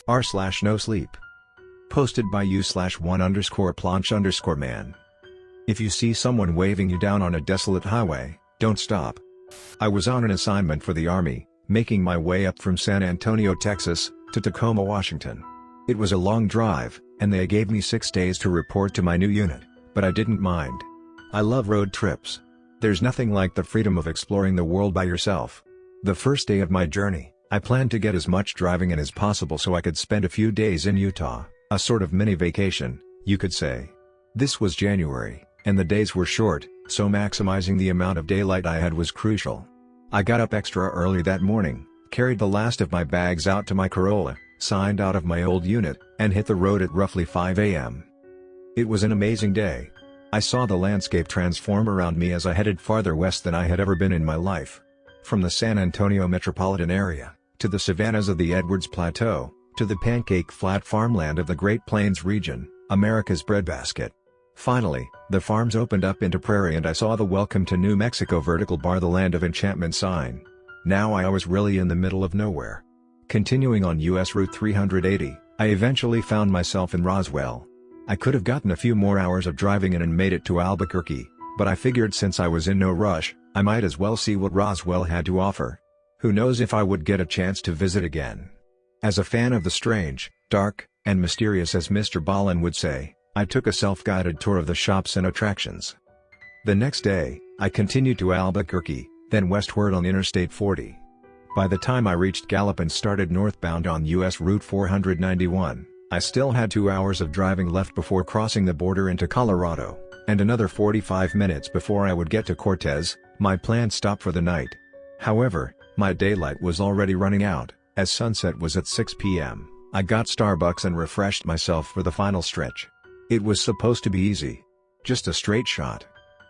r/NoSleep. Posted by u/1_planch_man. If you see someone waving you down on a desolate highway, don't stop. I was on an assignment for the Army, making my way up from San Antonio, Texas, to Tacoma, Washington. It was a long drive, and they gave me 6 days to report to my new unit, but I didn't mind. I love road trips. There's nothing like the freedom of exploring the world by yourself. The first day of my journey, I planned to get as much driving in as possible so I could spend a few days in Utah, a sort of mini vacation, you could say. This was January, and the days were short, so maximizing the amount of daylight I had was crucial. I got up extra early that morning, carried the last of my bags out to my Corolla, signed out of my old unit, and hit the road at roughly 5 a.m. It was an amazing day. I saw the landscape transform around me as I headed farther west than I had ever been in my life. From the San Antonio metropolitan area, to the savannas of the Edwards Plateau, to the pancake flat farmland of the Great Plains region, America's breadbasket. Finally, the farms opened up into prairie and I saw the Welcome to New Mexico vertical bar, the land of enchantment sign. Now I was really in the middle of nowhere. Continuing on US Route 380, I eventually found myself in Roswell. I could have gotten a few more hours of driving in and made it to Albuquerque, but I figured since I was in no rush, I might as well see what Roswell had to offer. Who knows if I would get a chance to visit again. As a fan of the strange, dark, and mysterious, as Mr. Ballen would say, I took a self-guided tour of the shops and attractions. The next day, I continued to Albuquerque, then westward on Interstate 40. By the time I reached Gallup and started northbound on US Route 491, I still had 2 hours of driving left before crossing the border into Colorado, and another 45 minutes before I would get to Cortez, my planned stop for the night. However, my daylight was already running out, as sunset was at 6 p.m. I got Starbucks and refreshed myself for the final stretch. It was supposed to be easy. Just a straight shot.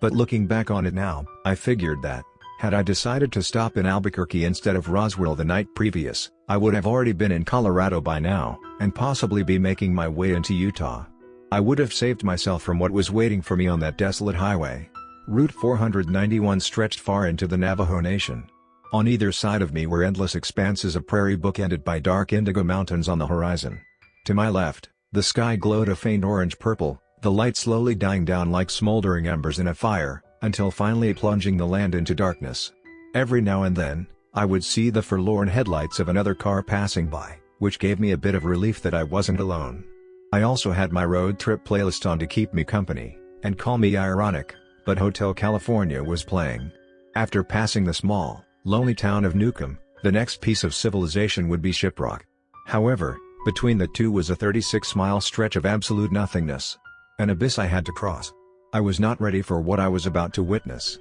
But looking back on it now, I figured that, had I decided to stop in Albuquerque instead of Roswell the night previous, I would have already been in Colorado by now, and possibly be making my way into Utah. I would have saved myself from what was waiting for me on that desolate highway. Route 491 stretched far into the Navajo Nation. On either side of me were endless expanses of prairie bookended by dark indigo mountains on the horizon. To my left, the sky glowed a faint orange-purple, the light slowly dying down like smoldering embers in a fire, until finally plunging the land into darkness. Every now and then, I would see the forlorn headlights of another car passing by, which gave me a bit of relief that I wasn't alone. I also had my road trip playlist on to keep me company, and call me ironic, but Hotel California was playing. After passing the small, lonely town of Newcomb, the next piece of civilization would be Shiprock. However, between the two was a 36-mile stretch of absolute nothingness. An abyss I had to cross. I was not ready for what I was about to witness.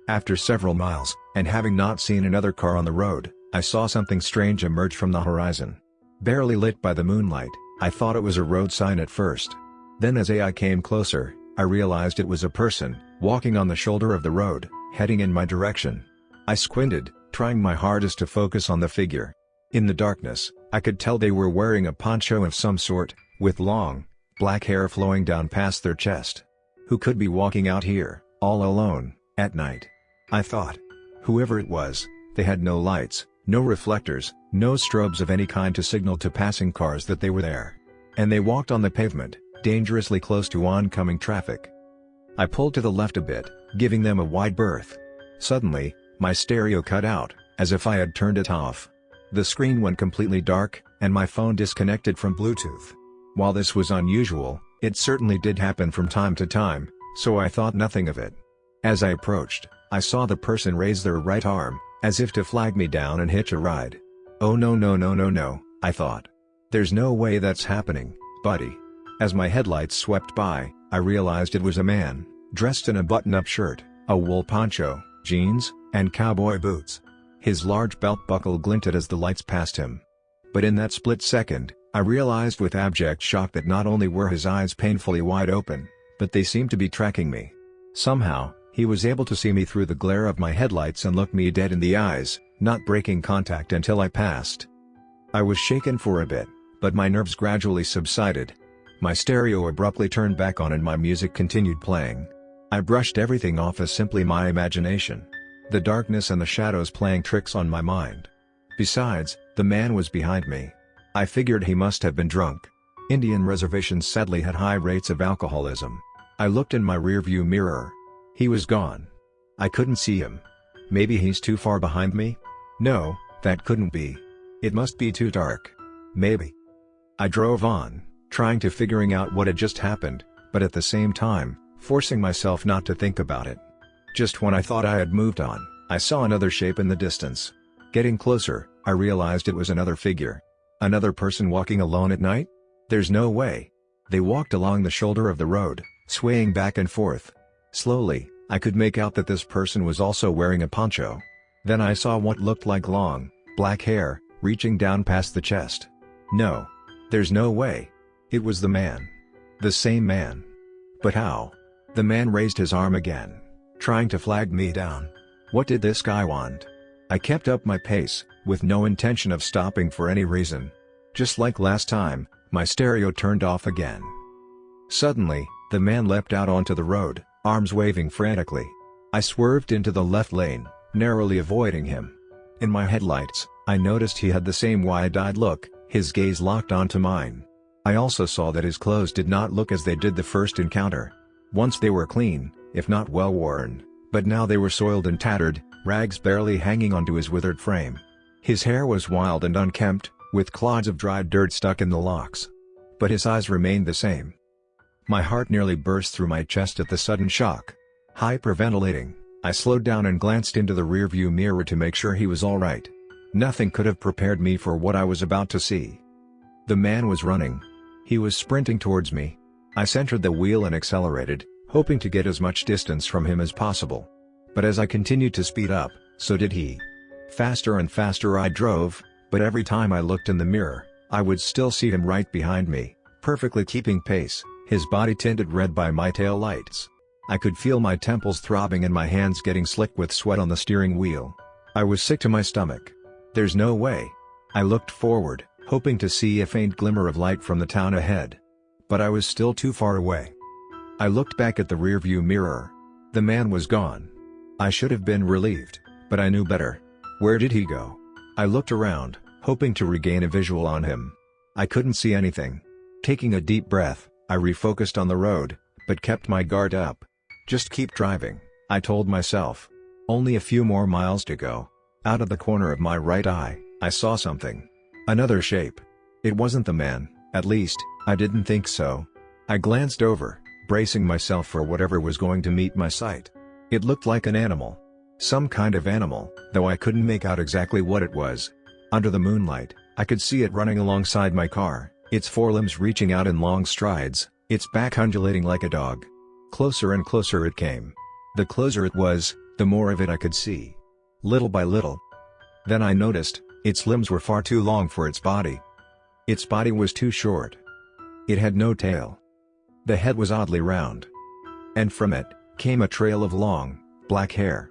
After several miles, and having not seen another car on the road, I saw something strange emerge from the horizon. Barely lit by the moonlight, I thought it was a road sign at first. Then as I came closer, I realized it was a person, walking on the shoulder of the road, heading in my direction. I squinted, trying my hardest to focus on the figure. In the darkness, I could tell they were wearing a poncho of some sort, with long, black hair flowing down past their chest. Who could be walking out here, all alone, at night? I thought. Whoever it was, they had no lights, no reflectors, no strobes of any kind to signal to passing cars that they were there. And they walked on the pavement, dangerously close to oncoming traffic. I pulled to the left a bit, giving them a wide berth. Suddenly, my stereo cut out, as if I had turned it off. The screen went completely dark, and my phone disconnected from Bluetooth. While this was unusual, it certainly did happen from time to time, so I thought nothing of it. As I approached, I saw the person raise their right arm, as if to flag me down and hitch a ride. Oh no no no no no, I thought. There's no way that's happening, buddy. As my headlights swept by, I realized it was a man, dressed in a button-up shirt, a wool poncho, jeans, and cowboy boots. His large belt buckle glinted as the lights passed him. But in that split second, I realized with abject shock that not only were his eyes painfully wide open, but they seemed to be tracking me. Somehow, he was able to see me through the glare of my headlights and look me dead in the eyes, not breaking contact until I passed. I was shaken for a bit, but my nerves gradually subsided. My stereo abruptly turned back on and my music continued playing. I brushed everything off as simply my imagination. The darkness and the shadows playing tricks on my mind. Besides, the man was behind me. I figured he must have been drunk. Indian reservations sadly had high rates of alcoholism. I looked in my rearview mirror. He was gone. I couldn't see him. Maybe he's too far behind me? No, that couldn't be. It must be too dark. Maybe. I drove on, trying to figuring out what had just happened, but at the same time, forcing myself not to think about it. Just when I thought I had moved on, I saw another shape in the distance. Getting closer, I realized it was another figure. Another person walking alone at night? There's no way. They walked along the shoulder of the road, swaying back and forth. Slowly, I could make out that this person was also wearing a poncho. Then I saw what looked like long, black hair, reaching down past the chest. No. There's no way. It was the man. The same man. But how? The man raised his arm again, trying to flag me down. What did this guy want? I kept up my pace, with no intention of stopping for any reason. Just like last time, my stereo turned off again. Suddenly, the man leapt out onto the road, arms waving frantically. I swerved into the left lane, narrowly avoiding him. In my headlights, I noticed he had the same wide-eyed look, his gaze locked onto mine. I also saw that his clothes did not look as they did the first encounter. Once they were clean, if not well worn, but now they were soiled and tattered, rags barely hanging onto his withered frame. His hair was wild and unkempt, with clods of dried dirt stuck in the locks. But his eyes remained the same. My heart nearly burst through my chest at the sudden shock. Hyperventilating, I slowed down and glanced into the rearview mirror to make sure he was all right. Nothing could have prepared me for what I was about to see. The man was running. He was sprinting towards me. I centered the wheel and accelerated, hoping to get as much distance from him as possible. But as I continued to speed up, so did he. Faster and faster I drove, but every time I looked in the mirror, I would still see him right behind me, perfectly keeping pace, his body tinted red by my tail lights. I could feel my temples throbbing and my hands getting slick with sweat on the steering wheel. I was sick to my stomach. There's no way. I looked forward, hoping to see a faint glimmer of light from the town ahead. But I was still too far away. I looked back at the rearview mirror. The man was gone. I should have been relieved, but I knew better. Where did he go? I looked around, hoping to regain a visual on him. I couldn't see anything. Taking a deep breath, I refocused on the road, but kept my guard up. Just keep driving, I told myself. Only a few more miles to go. Out of the corner of my right eye, I saw something. Another shape. It wasn't the man, at least, I didn't think so. I glanced over, bracing myself for whatever was going to meet my sight. It looked like an animal. Some kind of animal, though I couldn't make out exactly what it was. Under the moonlight, I could see it running alongside my car, its forelimbs reaching out in long strides, its back undulating like a dog. Closer and closer it came. The closer it was, the more of it I could see. Little by little. Then I noticed, its limbs were far too long for its body. Its body was too short. It had no tail. The head was oddly round. And from it, came a trail of long, black hair.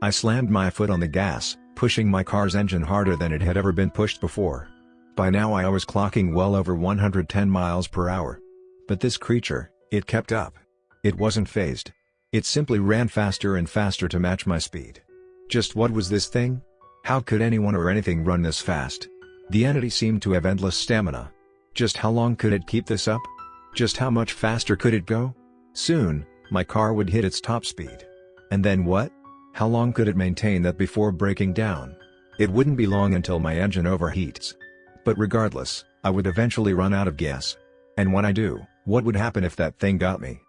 I slammed my foot on the gas, pushing my car's engine harder than it had ever been pushed before. By now I was clocking well over 110 miles per hour. But this creature, it kept up. It wasn't phased. It simply ran faster and faster to match my speed. Just what was this thing? How could anyone or anything run this fast? The entity seemed to have endless stamina. Just how long could it keep this up? Just how much faster could it go? Soon, my car would hit its top speed. And then what? How long could it maintain that before breaking down? It wouldn't be long until my engine overheats. But regardless, I would eventually run out of gas. And when I do, what would happen if that thing got me?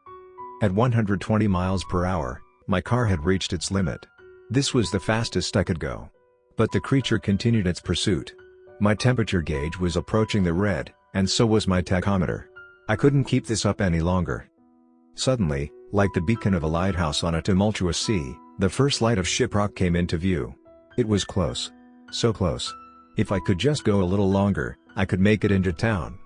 At 120 miles per hour, my car had reached its limit. This was the fastest I could go. But the creature continued its pursuit. My temperature gauge was approaching the red, and so was my tachometer. I couldn't keep this up any longer. Suddenly, like the beacon of a lighthouse on a tumultuous sea, the first light of Shiprock came into view. It was close. So close. If I could just go a little longer, I could make it into town.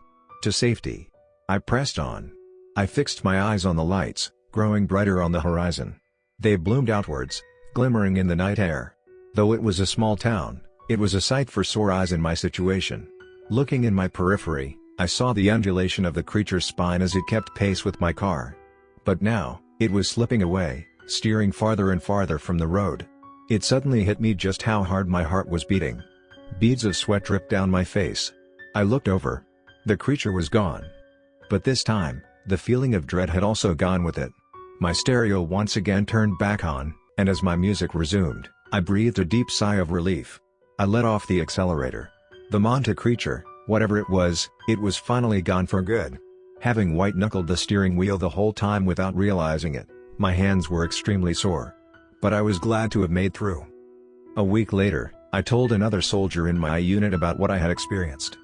To safety. I pressed on. I fixed my eyes on the lights, growing brighter on the horizon. They bloomed outwards, glimmering in the night air. Though it was a small town, it was a sight for sore eyes in my situation. Looking in my periphery, I saw the undulation of the creature's spine as it kept pace with my car. But now, it was slipping away, steering farther and farther from the road. It suddenly hit me just how hard my heart was beating. Beads of sweat dripped down my face. I looked over. The creature was gone. But this time, the feeling of dread had also gone with it. My stereo once again turned back on, and as my music resumed, I breathed a deep sigh of relief. I let off the accelerator. The Manta creature, whatever it was finally gone for good. Having white-knuckled the steering wheel the whole time without realizing it, my hands were extremely sore. But I was glad to have made through. A week later, I told another soldier in my unit about what I had experienced.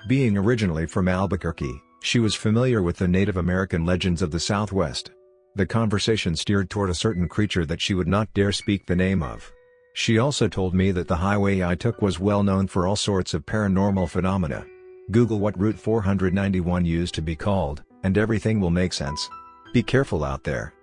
Being originally from Albuquerque, she was familiar with the Native American legends of the Southwest. The conversation steered toward a certain creature that she would not dare speak the name of. She also told me that the highway I took was well known for all sorts of paranormal phenomena. Google what Route 491 used to be called, and everything will make sense. Be careful out there.